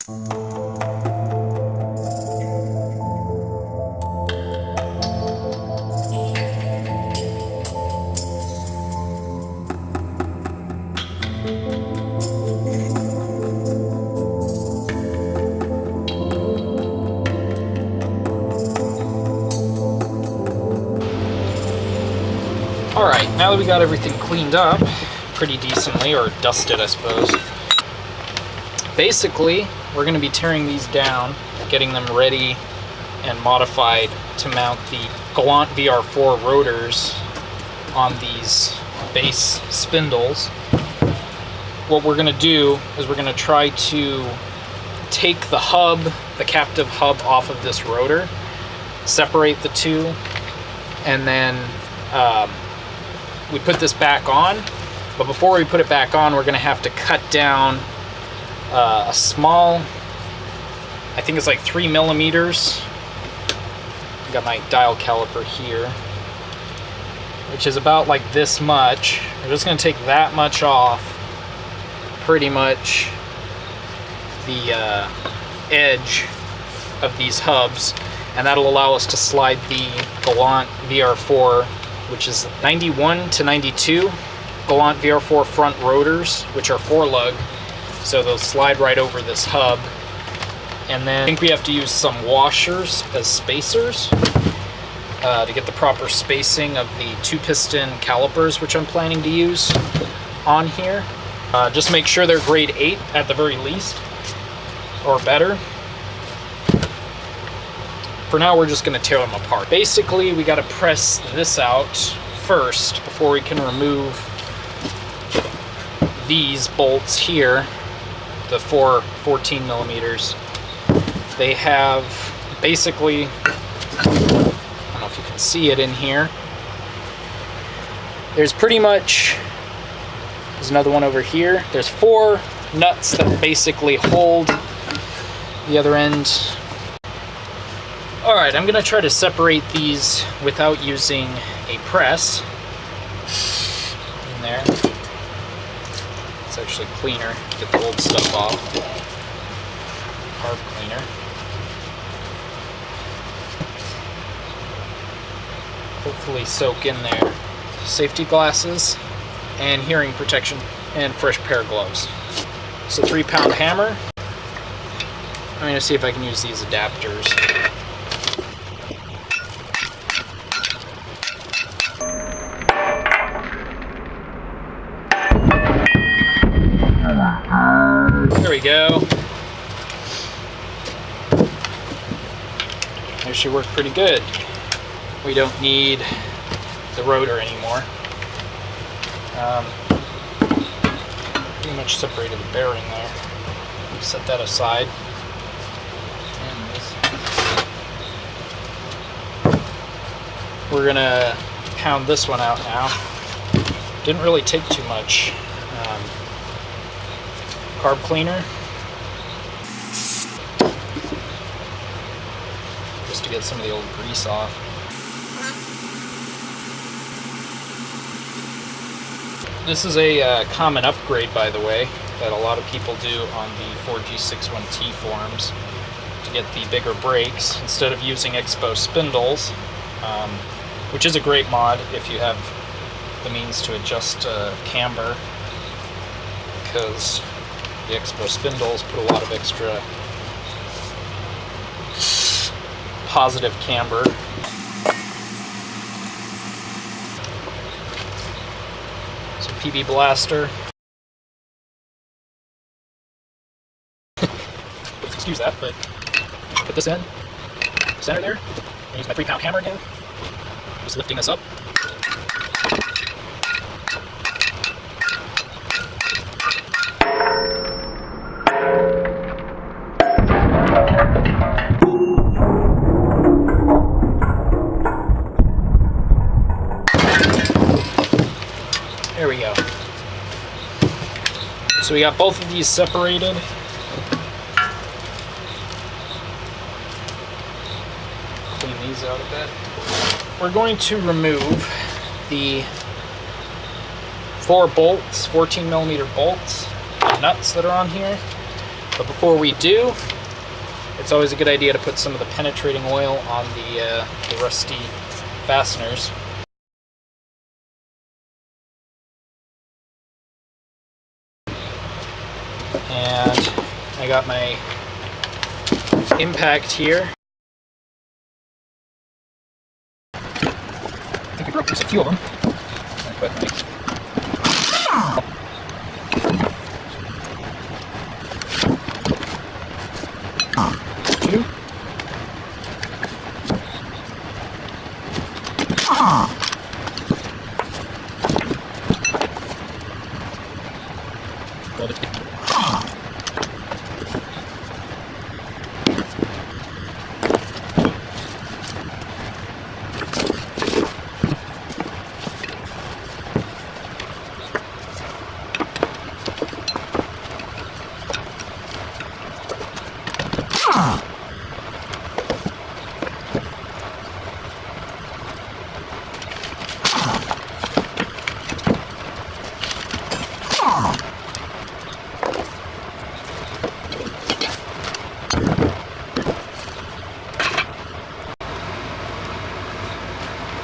Alright, now that we got everything cleaned up pretty decently, or dusted I suppose, basically we're going to be tearing these down, getting them ready and modified to mount the Galant VR4 rotors on these base spindles. What we're going to do is we're going to try to take the hub, the captive hub, off of this rotor, separate the two, and then we put this back on. But before we put it back on, we're going to have to cut down a small, I think it's like 3 millimeters. I got my dial caliper here, which is about like this much. We're just going to take that much off, pretty much the edge of these hubs, and that'll allow us to slide the Galant VR4, which is 91 to 92 Galant VR4 front rotors, which are 4-lug, so they'll slide right over this hub. And then I think we have to use some washers as spacers to get the proper spacing of the 2-piston calipers, which I'm planning to use on here. Just make sure they're grade 8 at the very least, or better. For now, we're just going to tear them apart. Basically, we got to press this out first before we can remove these bolts here, the 14 millimeters. They have basically, I don't know if you can see it in here, there's pretty much, there's another one over here. There's 4 nuts that basically hold the other end. Alright, I'm going to try to separate these without using a press. In there. It's actually cleaner to get the old stuff off. Carb cleaner. Hopefully soak in there. Safety glasses and hearing protection and fresh pair of gloves. It's a 3-pound hammer. I'm going to see if I can use these adapters. There we go. That should work pretty good. We don't need the rotor anymore. Pretty much separated the bearing there. Set that aside. We're gonna pound this one out now. Didn't really take too much carb cleaner, just to get some of the old grease off. This is a common upgrade, by the way, that a lot of people do on the 4G61T forums to get the bigger brakes instead of using expo spindles, which is a great mod if you have the means to adjust camber, because the expo spindles put a lot of extra positive camber. So PB blaster. Excuse that, but put this in center there. I use my 3-pound hammer again. Just lifting this up. There we go. So we got both of these separated. Clean these out a bit. We're going to remove the 4 bolts, 14 millimeter bolts, nuts that are on here. But before we do, it's always a good idea to put some of the penetrating oil on the rusty fasteners. And I got my impact here. I think we broke just a few of them.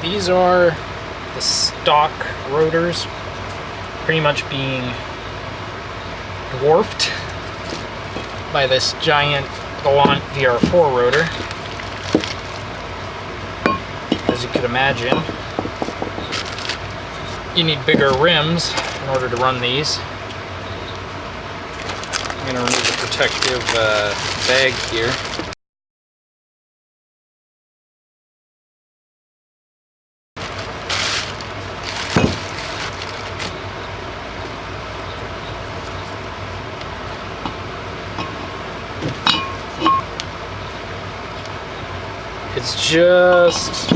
These are the stock rotors, pretty much being dwarfed by this giant Galant VR4 rotor. As you could imagine, you need bigger rims in order to run these. I'm going to remove the protective bag here. It's just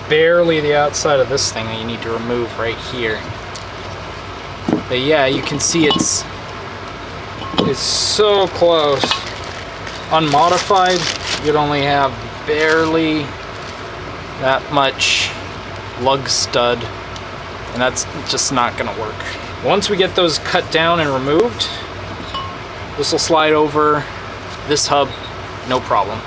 barely the outside of this thing that you need to remove right here. But yeah, you can see it's so close. Unmodified, you'd only have barely that much lug stud, and that's just not gonna work. Once we get those cut down and removed, this will slide over this hub, no problem.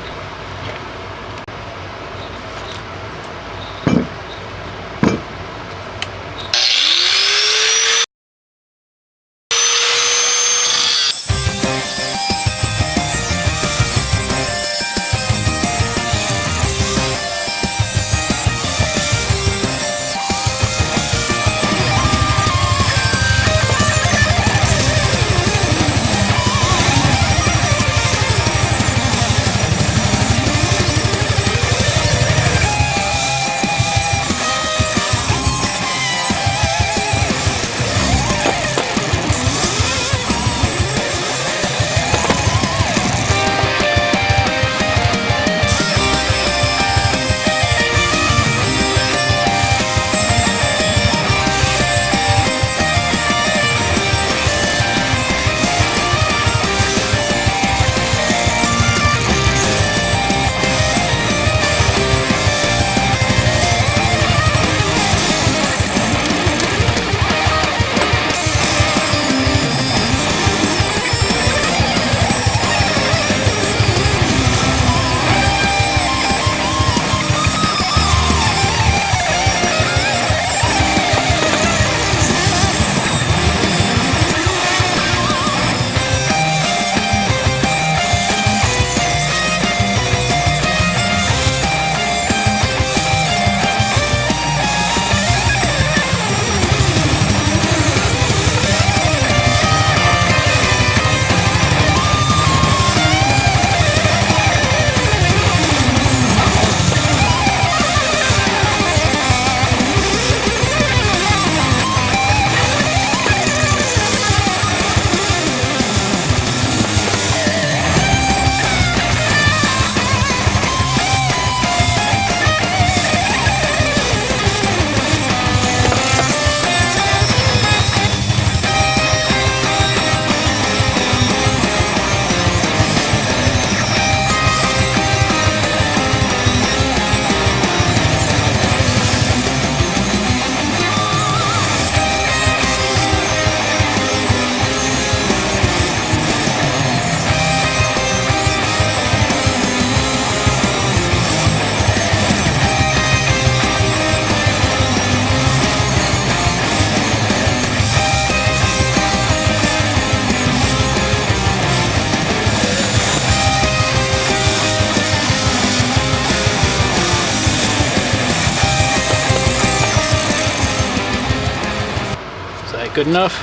good enough?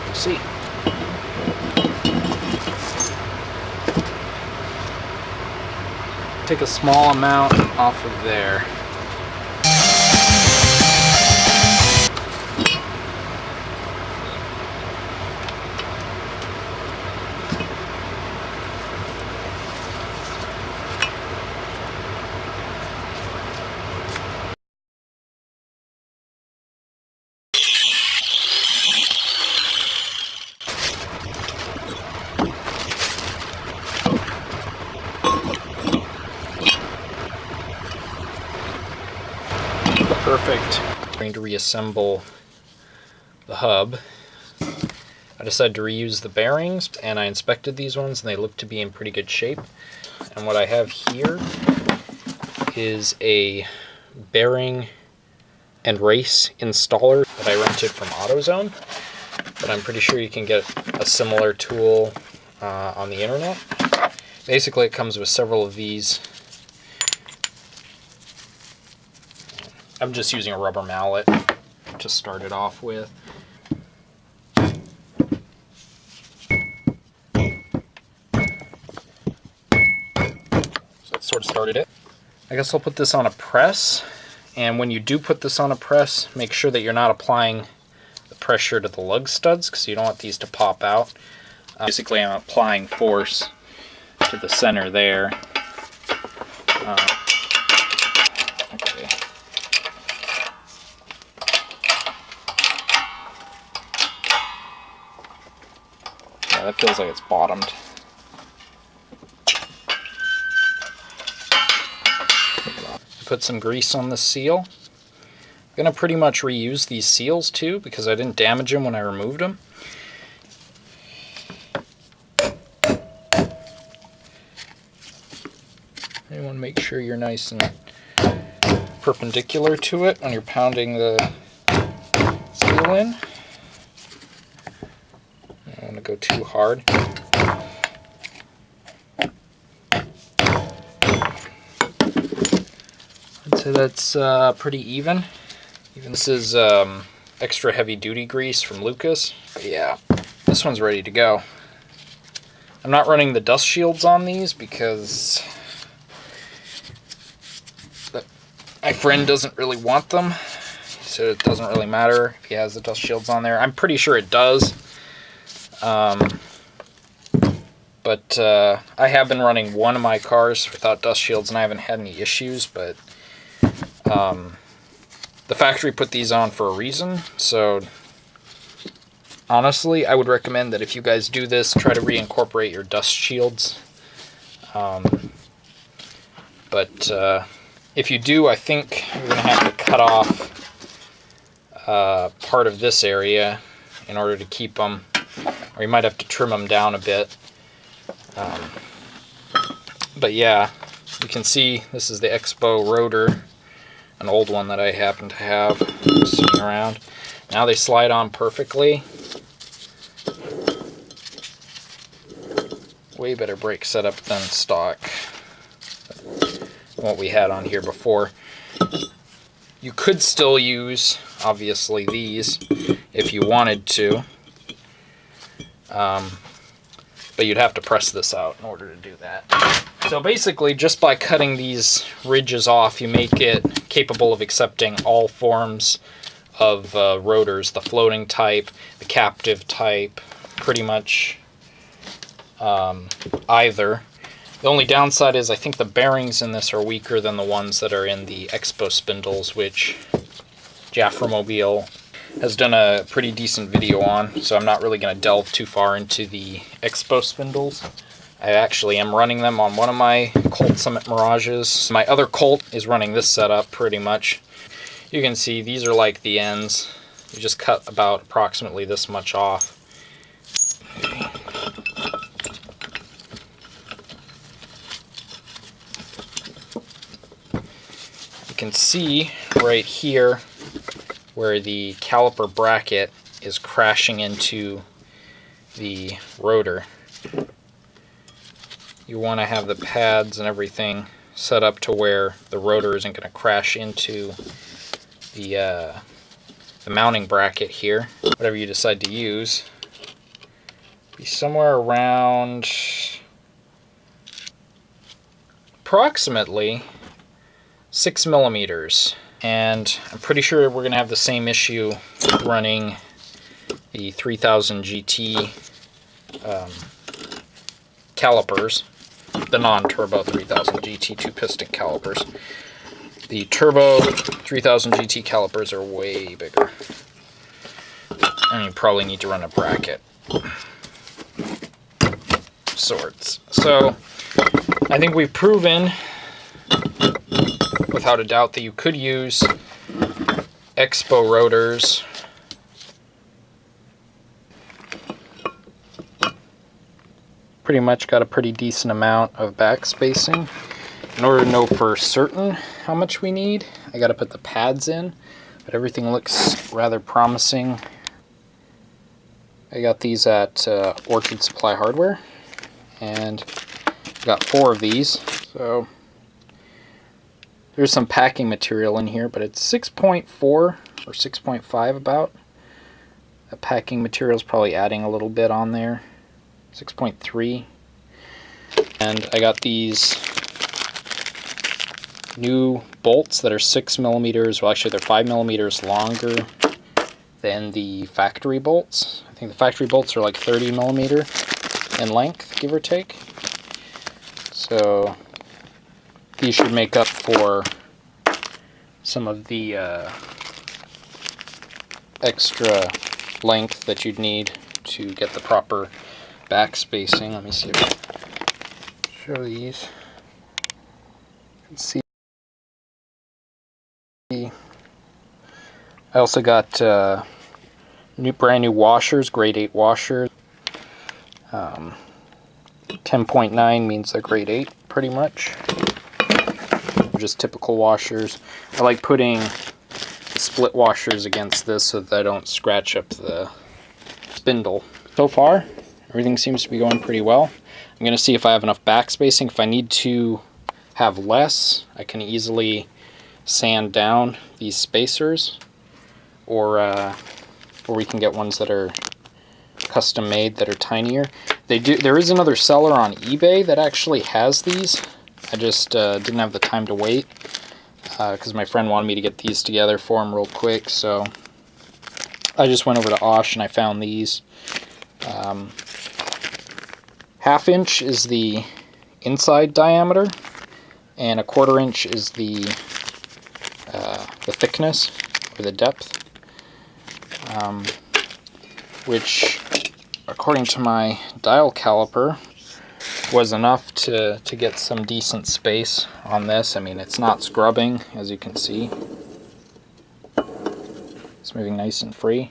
We'll see. Take a small amount off of there. Perfect. I'm going to reassemble the hub. I decided to reuse the bearings, and I inspected these ones and they look to be in pretty good shape. And what I have here is a bearing and race installer that I rented from AutoZone, but I'm pretty sure you can get a similar tool on the internet. Basically it comes with several of these. I'm just using a rubber mallet to start it off with. So that sort of started it. I guess I'll put this on a press, and when you do put this on a press, make sure that you're not applying the pressure to the lug studs, because you don't want these to pop out. Basically I'm applying force to the center there. Okay. Yeah, that feels like it's bottomed. Put some grease on the seal. I'm gonna pretty much reuse these seals too because I didn't damage them when I removed them. You want to make sure you're nice and perpendicular to it when you're pounding the seal in. I don't want to go too hard. I'd say that's pretty even. This is extra heavy duty grease from Lucas. But yeah, this one's ready to go. I'm not running the dust shields on these because my friend doesn't really want them. He said it doesn't really matter if he has the dust shields on there. I'm pretty sure it does. But I have been running one of my cars without dust shields and I haven't had any issues, but the factory put these on for a reason, so honestly I would recommend that if you guys do this, try to reincorporate your dust shields. But if you do, I think you're going to have to cut off part of this area in order to keep them, or you might have to trim them down a bit. But yeah, you can see this is the Expo rotor, an old one that I happen to have sitting around. Now they slide on perfectly. Way better brake setup than stock, what we had on here before. You could still use, obviously, these if you wanted to. But you'd have to press this out in order to do that. So basically, just by cutting these ridges off, you make it capable of accepting all forms of rotors, the floating type, the captive type, pretty much either. The only downside is I think the bearings in this are weaker than the ones that are in the Expo spindles, which Jaffromobile has done a pretty decent video on, so I'm not really going to delve too far into the Expo spindles. I actually am running them on one of my Colt Summit Mirages. My other Colt is running this setup pretty much. You can see these are like the ends. You just cut about approximately this much off. You can see right here where the caliper bracket is crashing into the rotor. You want to have the pads and everything set up to where the rotor isn't going to crash into the the mounting bracket here, whatever you decide to use, be somewhere around approximately 6 millimeters. And I'm pretty sure we're going to have the same issue running the 3000 GT calipers, the non-turbo 3000 GT 2-piston calipers. The turbo 3000 GT calipers are way bigger, and you probably need to run a bracket sorts. So I think we've proven without a doubt that you could use expo rotors pretty much got a pretty decent amount of back spacing. In order to know for certain how much we need, I got to put the pads in, but everything looks rather promising. I got these at Orchard Supply Hardware, and I got 4 of these. So there's some packing material in here, but it's 6.4 or 6.5 about. The packing material is probably adding a little bit on there. 6.3. And I got these new bolts that are 6 millimeters. Well, actually, they're 5 millimeters longer than the factory bolts. I think the factory bolts are like 30 millimeter in length, give or take. So these should make up for some of the extra length that you'd need to get the proper back spacing. Let me see if I can show these. You can see. I also got brand new washers, grade 8 washers. 10.9 means they're grade 8 pretty much. They're just typical washers. I like putting the split washers against this so that I don't scratch up the spindle. So far, everything seems to be going pretty well. I'm going to see if I have enough back spacing. If I need to have less, I can easily sand down these spacers, or we can get ones that are custom made that are tinier. There is another seller on eBay that actually has these. I just didn't have the time to wait because my friend wanted me to get these together for him real quick, so I just went over to Osh and I found these. 1/2 inch is the inside diameter, and 1/4 inch is the thickness or the depth, which, according to my dial caliper, was enough to get some decent space on this. I mean, it's not scrubbing, as you can see. It's moving nice and free.